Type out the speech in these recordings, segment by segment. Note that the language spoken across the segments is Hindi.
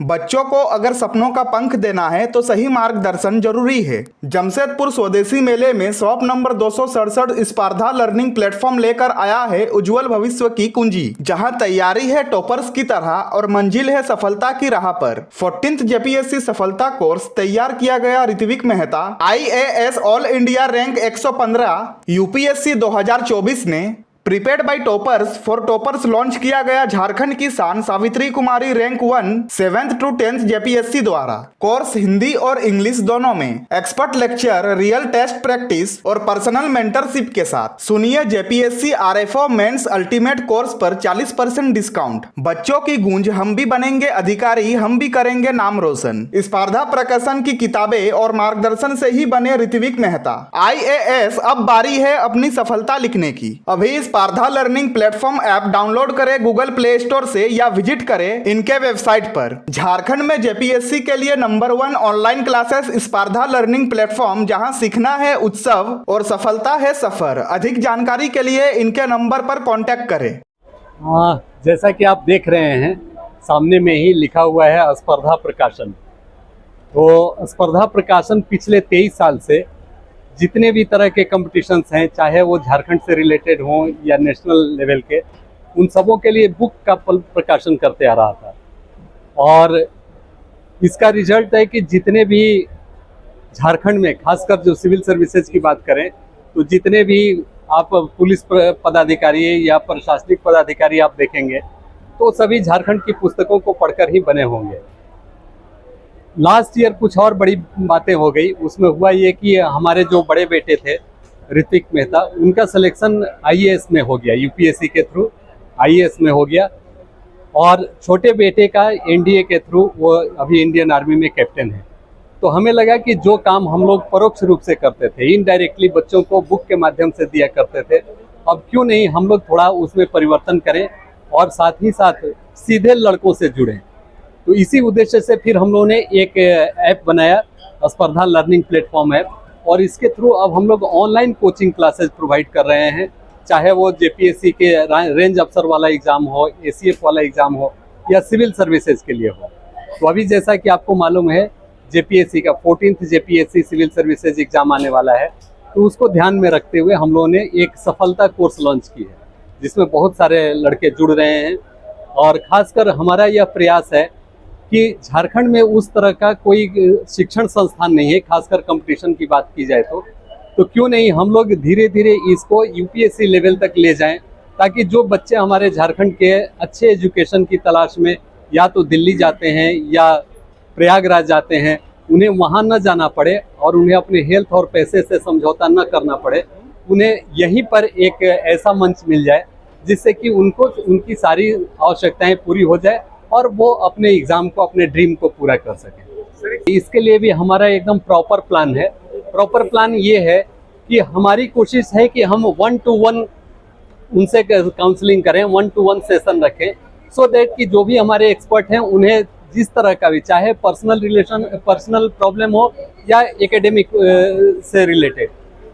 बच्चों को अगर सपनों का पंख देना है तो सही मार्गदर्शन जरूरी है। जमशेदपुर स्वदेशी मेले में शॉप नंबर 267 स्पर्धा लर्निंग प्लेटफॉर्म लेकर आया है उज्जवल भविष्य की कुंजी, जहां तैयारी है टॉपर्स की तरह और मंजिल है सफलता की राह पर। 14th जेपीएससी सफलता कोर्स तैयार किया गया Ritwik Mehta, IAS all India rank 115, UPSC 2024 ने prepared by toppers for toppers launch किया गया झारखंड की शान Savitri Kumari rank 1 7th to 10th JPSC द्वारा। कोर्स हिंदी और इंग्लिश दोनों में, expert lecture, real test practice और पर्सनल मेंटरशिप के साथ। सुनिए JPSC RFO mains ultimate course पर 40% डिस्काउंट। बच्चों की गूंज, हम भी बनेंगे अधिकारी, हम भी करेंगे नाम रोशन। स्पर्धा प्रकाशन की किताबें और मार्गदर्शन से ही बने ऋत्विक मेहता। IAS अब बारी है अपनी सफलता लिखने की। अभी स्पर्धा लर्निंग प्लेटफॉर्म ऐप डाउनलोड करें गूगल प्ले स्टोर से या विजिट करें इनके वेबसाइट पर। झारखंड में जेपीएससी के लिए नंबर 1 ऑनलाइन क्लासेस स्पर्धा लर्निंग प्लेटफॉर्म, जहां सीखना है उत्सव और सफलता है सफर। अधिक जानकारी के लिए इनके नंबर पर कांटेक्ट करें। जैसा कि आप देख रहे हैं सामने में ही लिखा हुआ है स्पर्धा प्रकाशन। तो स्पर्धा प्रकाशन पिछले 23 साल से जितने भी तरह के कंपटीशंस हैं, चाहे वो झारखंड से रिलेटेड हों या नेशनल लेवल के, उन सबों के लिए बुक का प्रकाशन करते आ रहा था। और इसका रिजल्ट है कि जितने भी झारखंड में, खासकर जो सिविल सर्विसेज की बात करें, तो जितने भी आप पुलिस पदाधिकारी या प्रशासनिक पदाधिकारी आप देखेंगे तो सभी झारखंड की पुस्तकों को पढ़कर ही बने होंगे। लास्ट ईयर कुछ और बड़ी बातें हो गई। उसमें हुआ ये कि हमारे जो बड़े बेटे थे ऋत्विक मेहता, उनका सिलेक्शन IAS में हो गया, यूपीएससी के थ्रू IAS में हो गया। और छोटे बेटे का NDA के थ्रू वो अभी इंडियन आर्मी में कैप्टन है। तो हमें लगा कि जो काम हम लोग परोक्ष रूप से करते थे, इनडायरेक्टली बच्चों को बुक के माध्यम से दिया करते थे, अब क्यों नहीं हम लोग थोड़ा उसमें परिवर्तन करें और साथ ही साथ सीधे लड़कों से जुड़ें। तो इसी उद्देश्य से फिर हम लोगों ने एक ऐप बनाया, स्पर्धा लर्निंग प्लेटफॉर्म ऐप, और इसके थ्रू अब हम लोग ऑनलाइन कोचिंग क्लासेस प्रोवाइड कर रहे हैं, चाहे वो जेपीएससी के रेंज अफसर वाला एग्ज़ाम हो, ACF वाला एग्ज़ाम हो या सिविल सर्विसेज के लिए हो। तो अभी जैसा कि आपको मालूम है जेपीएससी का 14th JPSC civil services exam आने वाला है, तो उसको ध्यान में रखते हुए हम लोगों ने एक सफलता कोर्स लॉन्च की है, जिसमें बहुत सारे लड़के जुड़ रहे हैं। और ख़ासकर हमारा यह प्रयास है कि झारखंड में उस तरह का कोई शिक्षण संस्थान नहीं है, खासकर कंपटीशन की बात की जाए तो क्यों नहीं हम लोग धीरे धीरे इसको यूपीएससी लेवल तक ले जाएं, ताकि जो बच्चे हमारे झारखंड के अच्छे एजुकेशन की तलाश में या तो दिल्ली जाते हैं या प्रयागराज जाते हैं, उन्हें वहां न जाना पड़े और उन्हें अपने हेल्थ और पैसे से समझौता न करना पड़े। उन्हें यहीं पर एक ऐसा मंच मिल जाए जिससे कि उनको उनकी सारी आवश्यकताएँ पूरी हो जाए और वो अपने एग्ज़ाम को, अपने ड्रीम को पूरा कर सकें। इसके लिए भी हमारा एकदम प्रॉपर प्लान है। प्रॉपर प्लान ये है कि हमारी कोशिश है कि हम 1-to-1 उनसे काउंसलिंग करें, 1-to-1 सेशन रखें, सो दैट कि जो भी हमारे एक्सपर्ट हैं उन्हें जिस तरह का भी, चाहे पर्सनल प्रॉब्लम हो या एकेडमिक से रिलेटेड,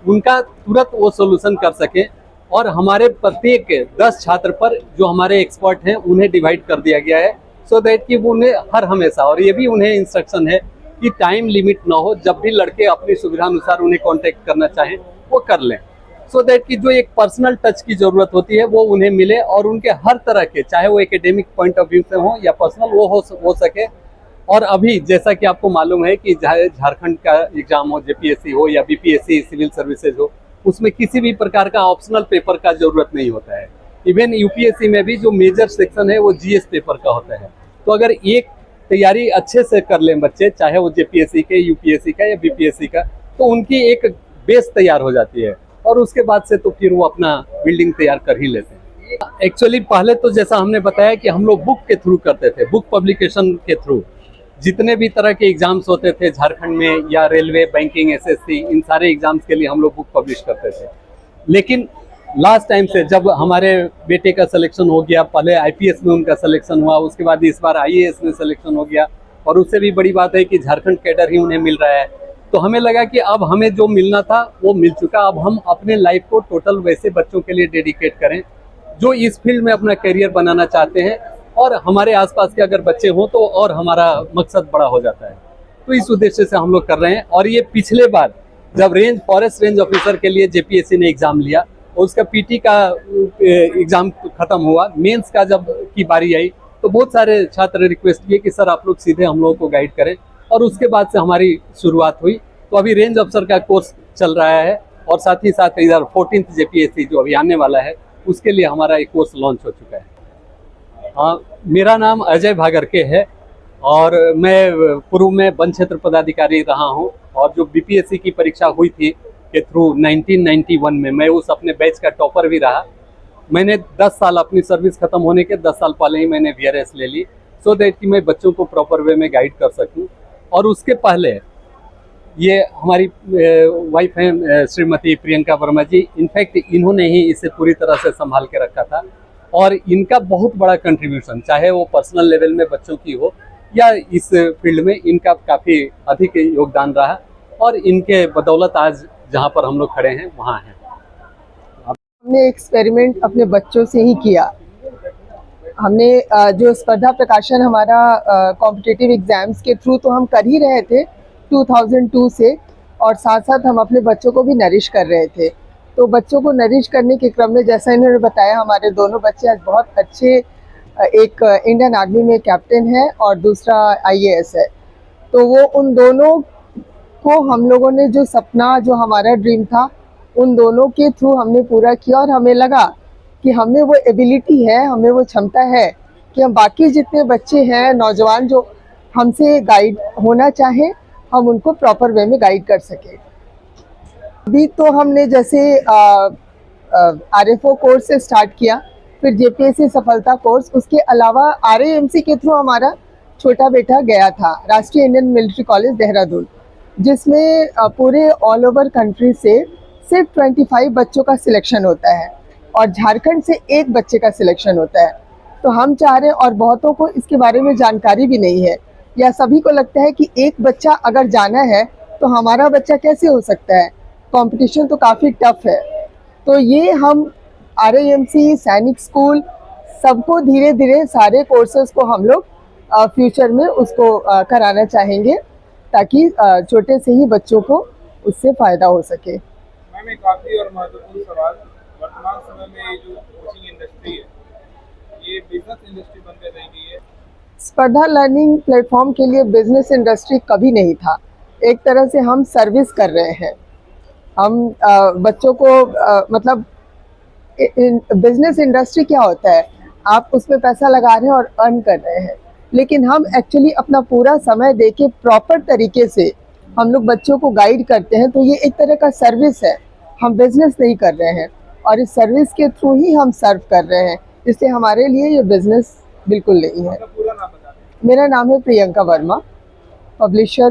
उनका तुरंत वो सोल्यूशन कर सकें। और हमारे प्रत्येक 10 छात्र पर जो हमारे एक्सपर्ट हैं उन्हें डिवाइड कर दिया गया है, सो दैट कि वो उन्हें हर हमेशा, और ये भी उन्हें इंस्ट्रक्शन है कि टाइम लिमिट ना हो, जब भी लड़के अपनी सुविधा अनुसार उन्हें कांटेक्ट करना चाहें वो कर लें, सो दैट कि जो एक पर्सनल टच की ज़रूरत होती है वो उन्हें मिले और उनके हर तरह के, चाहे वो एकेडमिक पॉइंट ऑफ व्यू से हो या पर्सनल, वो हो सके। और अभी जैसा कि आपको मालूम है कि झारखंड का एग्ज़ाम हो, जेपीएससी हो या बीपीएससी सिविल सर्विसेज हो, उसमें किसी भी प्रकार का ऑप्शनल पेपर का जरूरत नहीं होता है। इवन यूपीएससी में भी जो मेजर सेक्शन है वो GS पेपर का होता है। तो अगर एक तैयारी अच्छे से कर लें बच्चे, चाहे वो जेपीएससी के, यूपीएससी का या बीपीएससी का, तो उनकी एक बेस तैयार हो जाती है और उसके बाद से तो फिर वो अपना बिल्डिंग तैयार कर ही लेते हैं। एक्चुअली पहले तो जैसा हमने बताया कि हम लोग बुक के थ्रू करते थे, बुक पब्लिकेशन के थ्रू जितने भी तरह के एग्जाम्स होते थे झारखंड में, या रेलवे, बैंकिंग, SSC, इन सारे एग्जाम्स के लिए हम लोग बुक पब्लिश करते थे। लेकिन लास्ट टाइम से जब हमारे बेटे का सिलेक्शन हो गया, पहले IPS में उनका सिलेक्शन हुआ, उसके बाद इस बार IAS में सिलेक्शन हो गया, और उससे भी बड़ी बात है कि झारखंड कैडर ही उन्हें मिल रहा है, तो हमें लगा कि अब हमें जो मिलना था वो मिल चुका। अब हम अपने लाइफ को टोटल वैसे बच्चों के लिए डेडिकेट करें जो इस फील्ड में अपना करियर बनाना चाहते हैं और हमारे आसपास के अगर बच्चे हों तो और हमारा मकसद बड़ा हो जाता है। तो इस उद्देश्य से हम लोग कर रहे हैं। और ये पिछले बार जब फॉरेस्ट रेंज ऑफिसर के लिए जेपीएससी ने एग्जाम लिया और उसका पीटी का एग्जाम खत्म हुआ, मेंस का जब की बारी आई तो बहुत सारे छात्र रिक्वेस्ट किए कि सर आप लोग सीधे हम लोगों को गाइड करें, और उसके बाद से हमारी शुरुआत हुई। तो अभी रेंज अफसर का कोर्स चल रहा है और साथ ही साथ इधर 14th जेपीएससी जो अभी आने वाला है उसके लिए हमारा एक कोर्स लॉन्च हो चुका है। हाँ, मेरा नाम अजय भागरके है और मैं पूर्व में वन क्षेत्र पदाधिकारी रहा हूँ, और जो बीपीएससी की परीक्षा हुई थी के थ्रू 1991 में मैं उस अपने बैच का टॉपर भी रहा। मैंने 10 साल अपनी सर्विस खत्म होने के 10 साल पहले ही मैंने वीआरएस ले ली, सो दैट कि मैं बच्चों को प्रॉपर वे में गाइड कर सकूं। और उसके पहले ये हमारी वाइफ हैं श्रीमती प्रियंका वर्मा जी, इनफैक्ट इन्होंने ही इसे पूरी तरह से संभाल के रखा था, और इनका बहुत बड़ा कंट्रीब्यूशन चाहे वो पर्सनल लेवल में बच्चों की हो या इस फील्ड में इनका काफ़ी अधिक योगदान रहा, और इनके बदौलत आज जहाँ पर हम लोग खड़े हैं वहाँ हैं। हमने एक्सपेरिमेंट अपने बच्चों से ही किया। हमने जो स्पर्धा प्रकाशन हमारा कॉम्पिटिटिव एग्जाम्स के थ्रू तो हम कर ही रहे थे 2002 से, और साथ साथ हम अपने बच्चों को भी नरिश कर रहे थे। तो बच्चों को नरिश करने के क्रम में जैसा इन्होंने बताया, हमारे दोनों बच्चे आज बहुत अच्छे, एक इंडियन आर्मी में कैप्टन है और दूसरा आईएएस है। तो वो उन दोनों को हम लोगों ने जो सपना, जो हमारा ड्रीम था, उन दोनों के थ्रू हमने पूरा किया, और हमें लगा कि हमें वो एबिलिटी है, हमें वो क्षमता है कि हम बाकी जितने बच्चे हैं, नौजवान जो हमसे गाइड होना चाहें, हम उनको प्रॉपर वे में गाइड कर सकें। अभी तो हमने जैसे आरएफओ कोर्स से स्टार्ट किया, फिर जेपीएससी सफलता कोर्स, उसके अलावा आरएएमसी के थ्रू हमारा छोटा बेटा गया था राष्ट्रीय इंडियन मिलिट्री कॉलेज देहरादून, जिसमें पूरे ऑल ओवर कंट्री से सिर्फ 25 बच्चों का सिलेक्शन होता है और झारखंड से एक बच्चे का सिलेक्शन होता है। तो हम चाह रहे हैं, और बहुतों को इसके बारे में जानकारी भी नहीं है, या सभी को लगता है कि एक बच्चा अगर जाना है तो हमारा बच्चा कैसे हो सकता है, कंपटीशन तो काफ़ी टफ है। तो ये हम आरएएमसी, सैनिक स्कूल, सबको धीरे धीरे सारे कोर्सेज को हम लोग फ्यूचर में उसको कराना चाहेंगे, ताकि छोटे से ही बच्चों को उससे फ़ायदा हो सके। मैम, एक आखिरी और महत्वपूर्ण सवाल, वर्तमान समय में ये जो कोचिंग इंडस्ट्री है, ये बिजनेस इंडस्ट्री बनकर रह गई है। स्पर्धा लर्निंग प्लेटफॉर्म के लिए बिजनेस इंडस्ट्री कभी नहीं था। एक तरह से हम सर्विस कर रहे हैं। हम बच्चों को मतलब बिजनेस इंडस्ट्री क्या होता है, आप उसमें पैसा लगा रहे हैं और अर्न कर रहे हैं, लेकिन हम एक्चुअली अपना पूरा समय देके प्रॉपर तरीके से हम लोग बच्चों को गाइड करते हैं। तो ये एक तरह का सर्विस है, हम बिजनेस नहीं कर रहे हैं, और इस सर्विस के थ्रू ही हम सर्व कर रहे हैं, इसलिए हमारे लिए ये बिजनेस बिल्कुल नहीं है। पूरा नाम बता दें। मेरा नाम है प्रियंका वर्मा, पब्लिशर